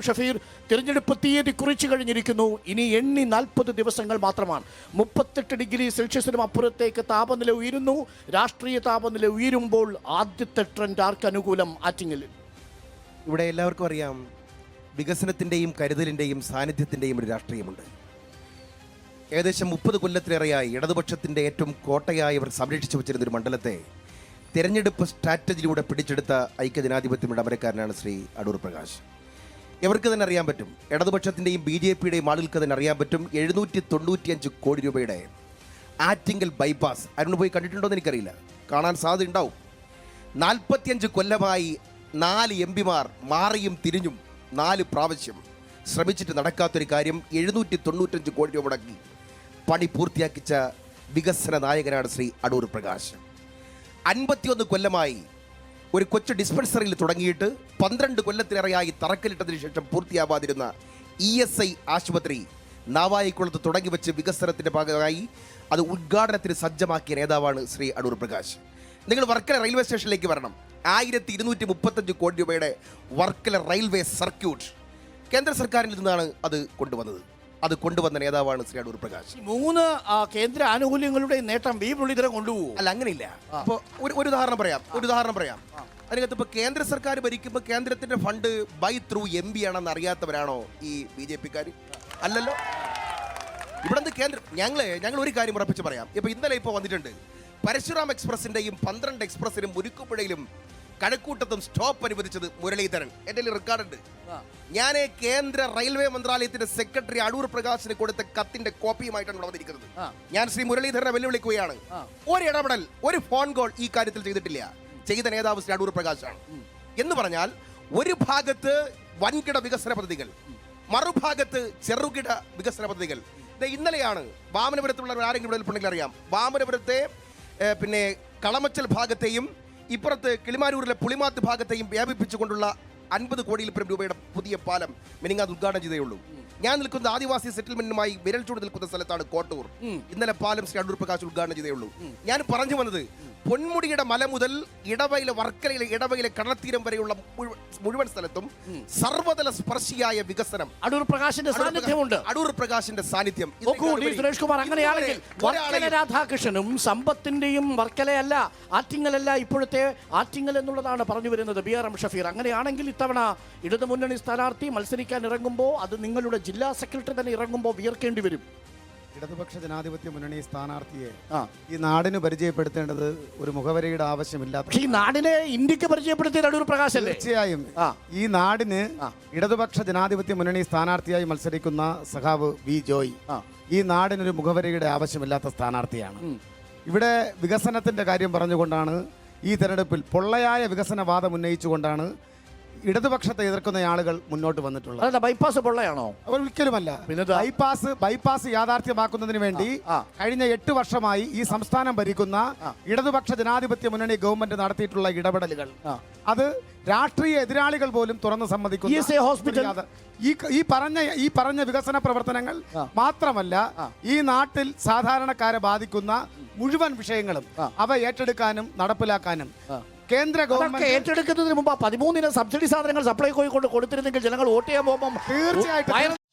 ഷഫീർ തിരഞ്ഞെടുപ്പ് തീയതി കുറിച്ചു കഴിഞ്ഞിരിക്കുന്നു. ഇനി എണ്ണി 40 ദിവസങ്ങൾ മാത്രമാണ്. 38 ഡിഗ്രി സെൽഷ്യസിനും അപ്പുറത്തേക്ക് താപനില ഉയരുന്നു. രാഷ്ട്രീയ താപനില ഉയരുമ്പോൾ ആദ്യത്തെ ട്രെൻഡ് ആർക്ക് അനുകൂലം? ആറ്റിങ്ങലിൽ ഇവിടെ എല്ലാവർക്കും അറിയാം, വികസനത്തിൻ്റെയും കരുതലിൻ്റെയും സാന്നിധ്യത്തിൻ്റെയും ഒരു രാഷ്ട്രീയമുണ്ട്. ഏകദേശം 30 കൊല്ലത്തിലേറെയായി ഇടതുപക്ഷത്തിൻ്റെ ഏറ്റവും കോട്ടയായി അവർ സംരക്ഷിച്ചു വച്ചിരുന്നൊരു മണ്ഡലത്തെ തിരഞ്ഞെടുപ്പ് സ്ട്രാറ്റജിയിലൂടെ പിടിച്ചെടുത്ത ഐക്യജനാധിപത്യമുള്ള അമരക്കാരനാണ് ശ്രീ അടൂർ പ്രകാശ്. ഇവർക്ക് തന്നെ അറിയാൻ പറ്റും, ഇടതുപക്ഷത്തിൻ്റെയും BJPയുടെയും ആളുകൾക്ക് തന്നെ അറിയാൻ പറ്റും, 795 കോടി രൂപയുടെ ആറ്റിങ്ങൽ ബൈപ്പാസ് അരുണ് പോയി കണ്ടിട്ടുണ്ടോ എന്ന് എനിക്കറിയില്ല, കാണാൻ സാധ്യത ഉണ്ടാവും. 45 കൊല്ലമായി 4 MPമാർ മാറിയും തിരിഞ്ഞും 4 പ്രാവശ്യം ശ്രമിച്ചിട്ട് നടക്കാത്തൊരു കാര്യം 795 കോടി രൂപ മുടക്കി പണി പൂർത്തിയാക്കിച്ച വികസന നായകനാണ് ശ്രീ അടൂർ പ്രകാശ്. 51 കൊല്ലമായി ഒരു കൊച്ചു ഡിസ്പെൻസറിയിൽ തുടങ്ങിയിട്ട് 12 കൊല്ലത്തിലേറെയായി തറക്കല്ലിട്ടതിന് ശേഷം പൂർത്തിയാവാതിരുന്ന ESI ആശുപത്രി നാവായിക്കുളത്ത് തുടങ്ങി വെച്ച് വികസനത്തിൻ്റെ ഭാഗമായി അത് ഉദ്ഘാടനത്തിന് സജ്ജമാക്കിയ നേതാവാണ് ശ്രീ അടൂർ പ്രകാശ്. നിങ്ങൾ വർക്കല റെയിൽവേ സ്റ്റേഷനിലേക്ക് വരണം. 1235 കോടി രൂപയുടെ വർക്കല റെയിൽവേ സർക്യൂട്ട് കേന്ദ്ര സർക്കാരിൽ നിന്നാണ് അത് കൊണ്ടുവന്നത്. അത് കൊണ്ടുവന്ന നേതാവാണ് ശ്രീ അടൂർ പ്രകാശ്. 3 കേന്ദ്ര ആനുകൂല്യങ്ങളുടെ നേട്ടം വി മുരളീധരൻ കൊണ്ടുപോകും. അല്ല, അങ്ങനെയില്ല. അപ്പോൾ ഒരു ഉദാഹരണം പറയാം. അതിനകത്ത് ഇപ്പോൾ കേന്ദ്ര സർക്കാർ ഭരിക്കുമ്പോൾ കേന്ദ്രത്തിന്റെ ഫണ്ട് ബൈ ത്രൂ MP ആണെന്ന് അറിയാത്തവരാണോ ഈ BJPക്കാർ? അല്ലല്ലോ. ഇവിടെ കേന്ദ്ര ഞങ്ങൾ ഒരു കാര്യം ഉറപ്പിച്ച് പറയാം. ഇന്നലെ വന്നിട്ടുണ്ട്, പരശുറാം എക്സ്പ്രസിന്റെയും 12 എക്സ്പ്രസിനും മുരുക്കുപുഴയിലും കഴക്കൂട്ടത്തും സ്റ്റോപ്പ് അനുവദിച്ചത് മുരളീധരൻ. എൻ്റെ റെക്കോർഡുണ്ട്. ഞാൻ കേന്ദ്ര റെയിൽവേ മന്ത്രാലയത്തിന്റെ സെക്രട്ടറി അടൂർ പ്രകാശിന് കൊടുത്ത കത്തിന്റെ കോപ്പിയുമായിട്ടാണ് ഇവിടെ വന്നിരിക്കുന്നത്. ഞാൻ ശ്രീ മുരളീധരനെ വെല്ലുവിളിക്കുകയാണ്. ഒരു ഇടപെടൽ, ഒരു ഫോൺ കോൾ ഈ കാര്യത്തിൽ ചെയ്തിട്ടില്ല. ചെയ്ത നേതാവ് ശ്രീ അടൂർ പ്രകാശാണ്. എന്ന് പറഞ്ഞാൽ ഒരു ഭാഗത്ത് വൻകിട വികസന പദ്ധതികൾ, മറുഭാഗത്ത് ചെറുകിട വികസന പദ്ധതികൾ. ഇന്നലെയാണ് വാമനപുരത്തുള്ള ആരെങ്കിലും ഇവിടെ അറിയാം, വാമനപുരത്തെ പിന്നെ കളമച്ചൽ ഭാഗത്തെയും ഇപ്പുറത്ത് കിളിമാനൂരിലെ പുളിമാത്ത് ഭാഗത്തെയും വ്യാപിപ്പിച്ചുകൊണ്ടുള്ള 50 കോടിയിൽ പരം രൂപയുടെ പുതിയ പാലം മിനിങ്ങാത് ഉദ്ഘാടനം ചെയ്തേ ഉള്ളൂ. ഞാൻ നിൽക്കുന്ന ആദിവാസി സെറ്റിൽമെന്റുമായി വിരൽ ചൂട് നിൽക്കുന്ന സ്ഥലത്താണ് കോട്ടൂർ. ഇന്നലെ പാലം ശ്രീ അടൂർ പ്രകാശ് ഉദ്ഘാടനം ചെയ്തേ ഉള്ളൂ. ഞാൻ പറഞ്ഞു വന്നത്, പൊന്മുടിയുടെ മല മുതൽ വർക്കലയിലെ ഇടവയിലെ കടൽത്തീരം വരെയുള്ള മുഴുവൻ സ്ഥലത്തും സർവതല സ്പർശിയായ വികസനം അടൂർ പ്രകാശിന്റെ സാന്നിധ്യമുണ്ട്. അടൂർ പ്രകാശിന്റെ സാന്നിധ്യം. സുരേഷ് കുമാർ, അങ്ങനെയാണെങ്കിൽ വർക്കല രാധാകൃഷ്ണനും സമ്പത്തിന്റെയും വർക്കലയല്ല, ആറ്റിങ്ങലല്ല ഇപ്പോഴത്തെ ആറ്റിങ്ങൽ എന്നുള്ളതാണ് പറഞ്ഞു വരുന്നത് BRM ഷഫീർ. അങ്ങനെയാണെങ്കിൽ ഇത്തവണ ഇടതുമുന്നണി സ്ഥാനാർത്ഥി മത്സരിക്കാൻ ഇറങ്ങുമ്പോൾ അത് നിങ്ങളുടെ ജില്ലാ സെക്രട്ടറി തന്നെ ഇറങ്ങുമ്പോൾ വിയർക്കേണ്ടി വരും. ഇടതുപക്ഷ ജനാധിപത്യ മുന്നണി സ്ഥാനാർത്ഥിയെ ഈ നാടിന് പരിചയപ്പെടുത്തേണ്ടത് ഒരു മുഖവരയുടെ ആവശ്യമില്ലാത്ത, ഈ നാടിനെ ഇന്ത്യക്ക് പരിചയപ്പെടുത്തിയ അടൂർ പ്രകാശ് അല്ലേ? തീർച്ചയായും ഈ നാടിന് ഇടതുപക്ഷ ജനാധിപത്യ മുന്നണി സ്ഥാനാർത്ഥിയായി മത്സരിക്കുന്ന സഖാവ് V ജോയ് ഈ നാടിനൊരു മുഖവരയുടെ ആവശ്യമില്ലാത്ത സ്ഥാനാർത്ഥിയാണ്. ഇവിടെ വികസനത്തിന്റെ കാര്യം പറഞ്ഞുകൊണ്ടാണ് ഈ തെരഞ്ഞെടുപ്പിൽ പൊള്ളയായ വികസനവാദം ഉന്നയിച്ചുകൊണ്ടാണ് ഇടതുപക്ഷത്തെ എതിർക്കുന്ന ആളുകൾ മുന്നോട്ട് വന്നിട്ടുള്ളത്. ബൈപ്പാസ് പൊള്ളയാണോ? ഒരിക്കലുമല്ല. ബൈപ്പാസ് യാഥാർത്ഥ്യമാക്കുന്നതിന് വേണ്ടി കഴിഞ്ഞ 8 വർഷമായി ഈ സംസ്ഥാനം ഭരിക്കുന്ന ഇടതുപക്ഷ ജനാധിപത്യ മുന്നണി ഗവൺമെന്റ് നടത്തിയിട്ടുള്ള ഇടപെടലുകൾ അത് രാഷ്ട്രീയ എതിരാളികൾ പോലും തുറന്ന് സമ്മതിക്കുന്നു. ഈ പറഞ്ഞ വികസന പ്രവർത്തനങ്ങൾ മാത്രമല്ല, ഈ നാട്ടിൽ സാധാരണക്കാരെ ബാധിക്കുന്ന മുഴുവൻ വിഷയങ്ങളും അവ ഏറ്റെടുക്കാനും നടപ്പിലാക്കാനും കേന്ദ്ര ഗവൺമെന്റ് ഏറ്റെടുക്കുന്നതിന് മുമ്പ് 13 സബ്സിഡി സാധനങ്ങൾ സപ്ലൈകോയി കൊണ്ട് കൊടുത്തിരുന്നെങ്കിൽ ജനങ്ങൾ വോട്ട് ചെയ്യാൻ പോകുമ്പോൾ തീർച്ചയായിട്ടും